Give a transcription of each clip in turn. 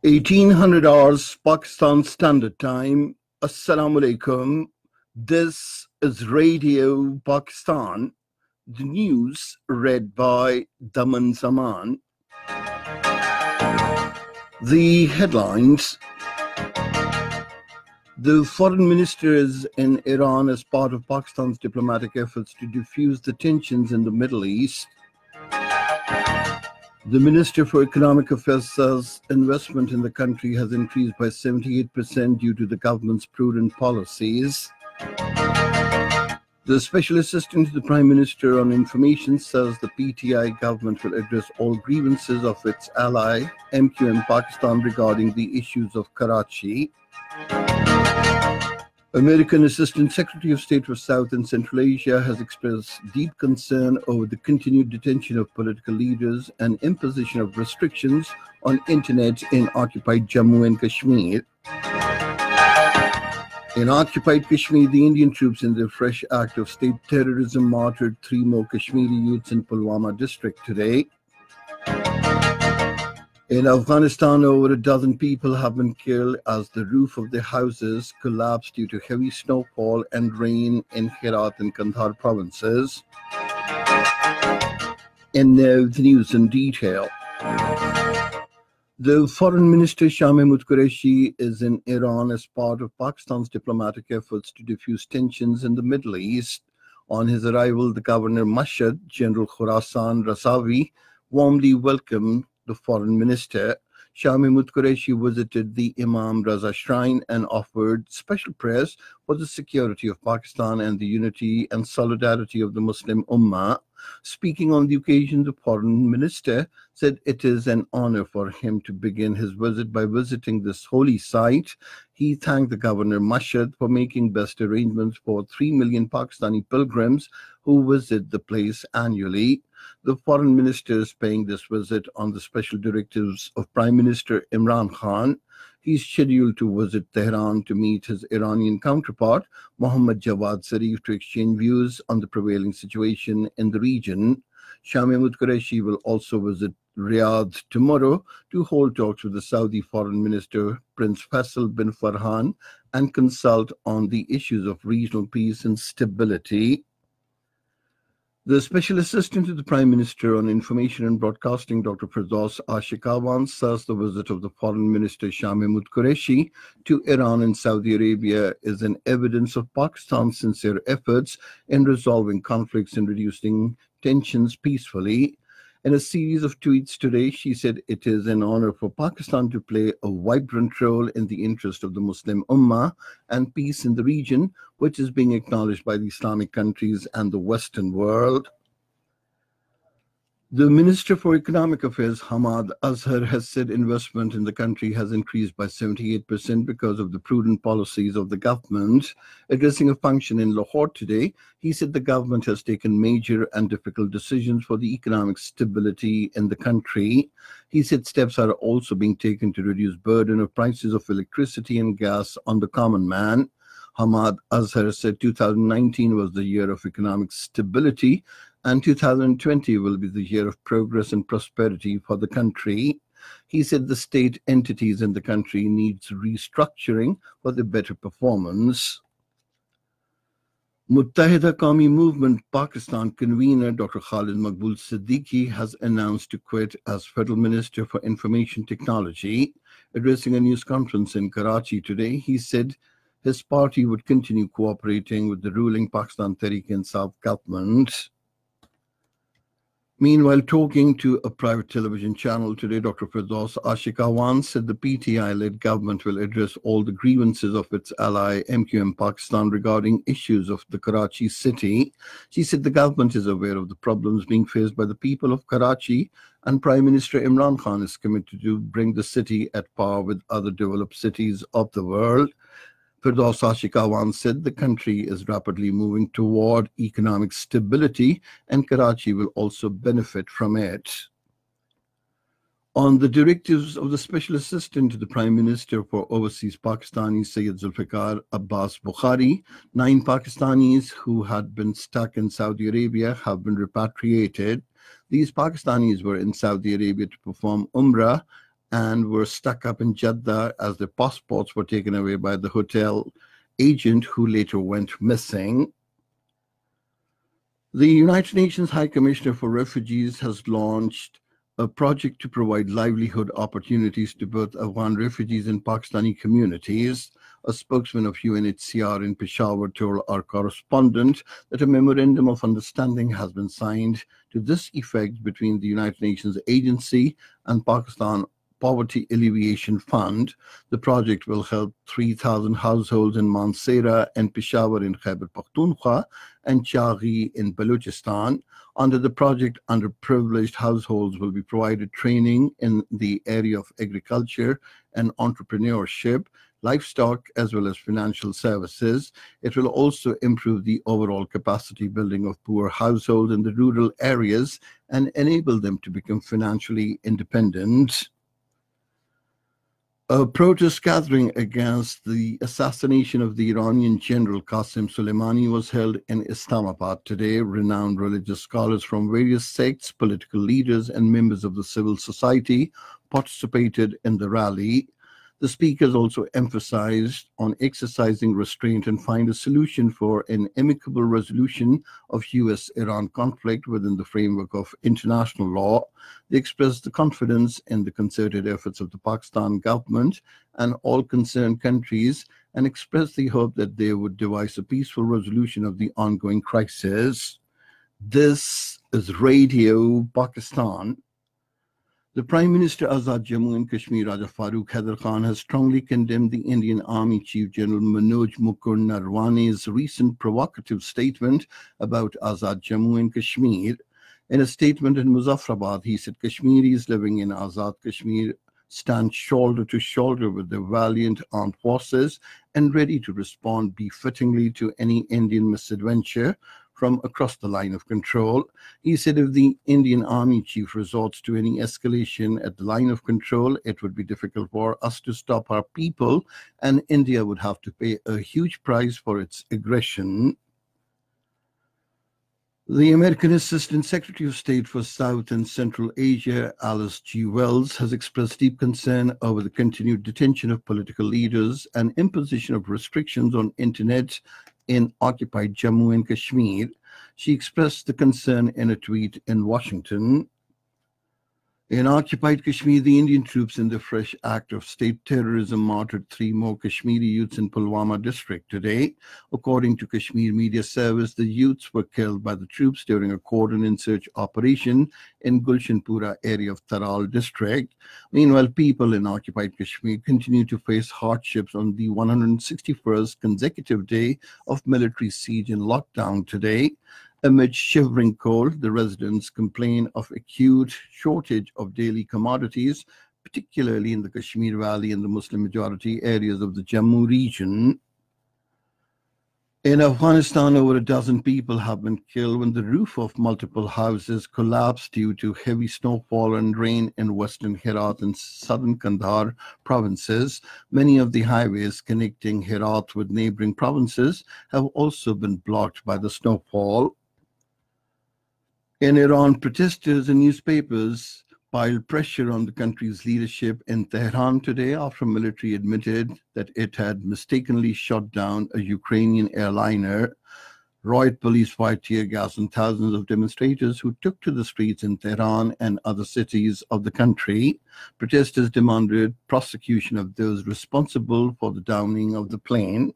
1800 hours Pakistan Standard Time. Assalamu alaikum. This is Radio Pakistan. The news read by Daman Zaman. The headlines. The foreign minister is in Iran as part of Pakistan's diplomatic efforts to defuse the tensions in the Middle East. The Minister for Economic Affairs says investment in the country has increased by 78% due to the government's prudent policies. The Special Assistant to the Prime Minister on Information says the PTI government will address all grievances of its ally, MQM Pakistan, regarding the issues of Karachi. American Assistant Secretary of State for South and Central Asia has expressed deep concern over the continued detention of political leaders and imposition of restrictions on internet in occupied Jammu and Kashmir. In occupied Kashmir, the Indian troops in their fresh act of state terrorism martyred 3 more Kashmiri youths in Pulwama district today. In Afghanistan, over a dozen people have been killed as the roof of their houses collapsed due to heavy snowfall and rain in Herat and Kandahar provinces. And now the news in detail. The Foreign Minister Shah Mahmood Qureshi is in Iran as part of Pakistan's diplomatic efforts to defuse tensions in the Middle East. On his arrival, the Governor Mashhad, General Khurasan Rasavi, warmly welcomed the Foreign Minister. Shah Mahmood Qureshi visited the Imam Raza Shrine and offered special prayers for the security of Pakistan and the unity and solidarity of the Muslim Ummah. Speaking on the occasion, the Foreign Minister said it is an honor for him to begin his visit by visiting this holy site. He thanked the Governor Mashhad for making best arrangements for 3 million Pakistani pilgrims who visit the place annually. The Foreign Minister is paying this visit on the special directives of Prime Minister Imran Khan. He's scheduled to visit Tehran to meet his Iranian counterpart, Mohammad Javad Zarif, to exchange views on the prevailing situation in the region. Shah Mahmood Qureshi will also visit Riyadh tomorrow to hold talks with the Saudi Foreign Minister, Prince Faisal bin Farhan, and consult on the issues of regional peace and stability. The Special Assistant to the Prime Minister on Information and Broadcasting, Dr. Firdaus Ashikawan, says the visit of the Foreign Minister Shah Mahmood Qureshi to Iran and Saudi Arabia is an evidence of Pakistan's sincere efforts in resolving conflicts and reducing tensions peacefully. In a series of tweets today, she said it is an honor for Pakistan to play a vibrant role in the interest of the Muslim Ummah and peace in the region, which is being acknowledged by the Islamic countries and the Western world. The Minister for Economic Affairs, Hamad Azhar, has said investment in the country has increased by 78% because of the prudent policies of the government. Addressing a function in Lahore today, he said the government has taken major and difficult decisions for the economic stability in the country. He said steps are also being taken to reduce burden of prices of electricity and gas on the common man. Hamad Azhar said 2019 was the year of economic stability, and 2020 will be the year of progress and prosperity for the country. He said the state entities in the country needs restructuring for the better performance. Muttahida Qawmi Movement Pakistan convener Dr. Khalid Maqbool Siddiqui has announced to quit as Federal Minister for Information Technology. Addressing a news conference in Karachi today, he said his party would continue cooperating with the ruling Pakistan Tehreek-e-Insaf government. Meanwhile, talking to a private television channel today, Dr. Firdaus Ashikawan said the PTI-led government will address all the grievances of its ally, MQM Pakistan, regarding issues of the Karachi city. She said the government is aware of the problems being faced by the people of Karachi, and Prime Minister Imran Khan is committed to bring the city at par with other developed cities of the world. Firdaus Ashikawan said the country is rapidly moving toward economic stability and Karachi will also benefit from it. On the directives of the Special Assistant to the Prime Minister for Overseas Pakistanis, Syed Zulfikar Abbas Bukhari, 9 Pakistanis who had been stuck in Saudi Arabia have been repatriated. These Pakistanis were in Saudi Arabia to perform Umrah and were stuck up in Jeddah as their passports were taken away by the hotel agent who later went missing. The United Nations High Commissioner for Refugees has launched a project to provide livelihood opportunities to both Afghan refugees and Pakistani communities. A spokesman of UNHCR in Peshawar told our correspondent that a memorandum of understanding has been signed to this effect between the United Nations agency and Pakistan Poverty Alleviation Fund. The project will help 3,000 households in Mansehra and Peshawar in Khyber Pakhtunkhwa and Chaghi in Balochistan. Under the project, underprivileged households will be provided training in the area of agriculture and entrepreneurship, livestock, as well as financial services. It will also improve the overall capacity building of poor households in the rural areas and enable them to become financially independent. A protest gathering against the assassination of the Iranian general Qasem Soleimani was held in Islamabad today. Renowned religious scholars from various sects, political leaders, and members of the civil society participated in the rally. The speakers also emphasized on exercising restraint and find a solution for an amicable resolution of US-Iran conflict within the framework of international law. They expressed the confidence in the concerted efforts of the Pakistan government and all concerned countries and expressed the hope that they would devise a peaceful resolution of the ongoing crisis. This is Radio Pakistan. The Prime Minister Azad Jammu and Kashmir Raja Farooq Haider Khan has strongly condemned the Indian Army Chief General Manoj Mukund Narwane's recent provocative statement about Azad Jammu and Kashmir. In a statement in Muzaffarabad, he said Kashmiris living in Azad Kashmir stand shoulder to shoulder with the valiant armed forces and ready to respond befittingly to any Indian misadventure from across the line of control. He said if the Indian Army chief resorts to any escalation at the line of control, it would be difficult for us to stop our people, and India would have to pay a huge price for its aggression. The American Assistant Secretary of State for South and Central Asia, Alice G. Wells, has expressed deep concern over the continued detention of political leaders and imposition of restrictions on internet in occupied Jammu and Kashmir. She expressed the concern in a tweet in Washington. In occupied Kashmir, the Indian troops in the fresh act of state terrorism martyred 3 more Kashmiri youths in Pulwama district today. According to Kashmir Media Service, the youths were killed by the troops during a cordon search operation in Gulshanpura area of Taral district. Meanwhile, people in occupied Kashmir continue to face hardships on the 161st consecutive day of military siege and lockdown today. Amid shivering cold, the residents complain of acute shortage of daily commodities, particularly in the Kashmir Valley and the Muslim-majority areas of the Jammu region. In Afghanistan, over a dozen people have been killed when the roof of multiple houses collapsed due to heavy snowfall and rain in western Herat and southern Kandahar provinces. Many of the highways connecting Herat with neighboring provinces have also been blocked by the snowfall. In Iran, protesters and newspapers piled pressure on the country's leadership in Tehran today after military admitted that it had mistakenly shot down a Ukrainian airliner. Riot police fired tear gas on thousands of demonstrators who took to the streets in Tehran and other cities of the country. Protesters demanded prosecution of those responsible for the downing of the plane.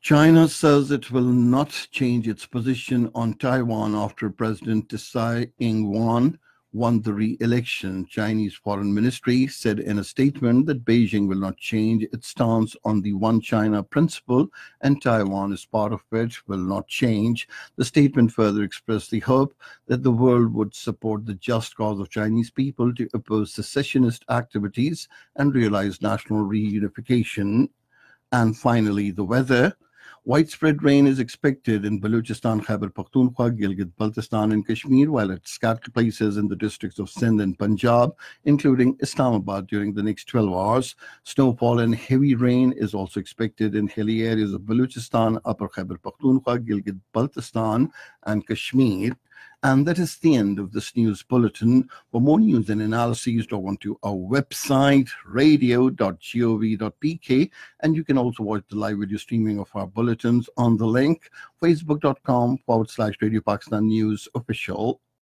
China says it will not change its position on Taiwan after President Tsai Ing-wen won the re-election. Chinese Foreign Ministry said in a statement that Beijing will not change its stance on the One China principle, and Taiwan, as part of it, will not change. The statement further expressed the hope that the world would support the just cause of Chinese people to oppose secessionist activities and realize national reunification. And finally, the weather. Widespread rain is expected in Balochistan, Khyber Pakhtunkhwa, Gilgit-Baltistan, and Kashmir, while at scattered places in the districts of Sindh and Punjab, including Islamabad, during the next 12 hours. Snowfall and heavy rain is also expected in hilly areas of Balochistan, Upper Khyber Pakhtunkhwa, Gilgit-Baltistan, and Kashmir. And that is the end of this news bulletin. For more news and analyses, log on to our website, radio.gov.pk, and you can also watch the live video streaming of our bulletins on the link facebook.com/Radio Pakistan News Official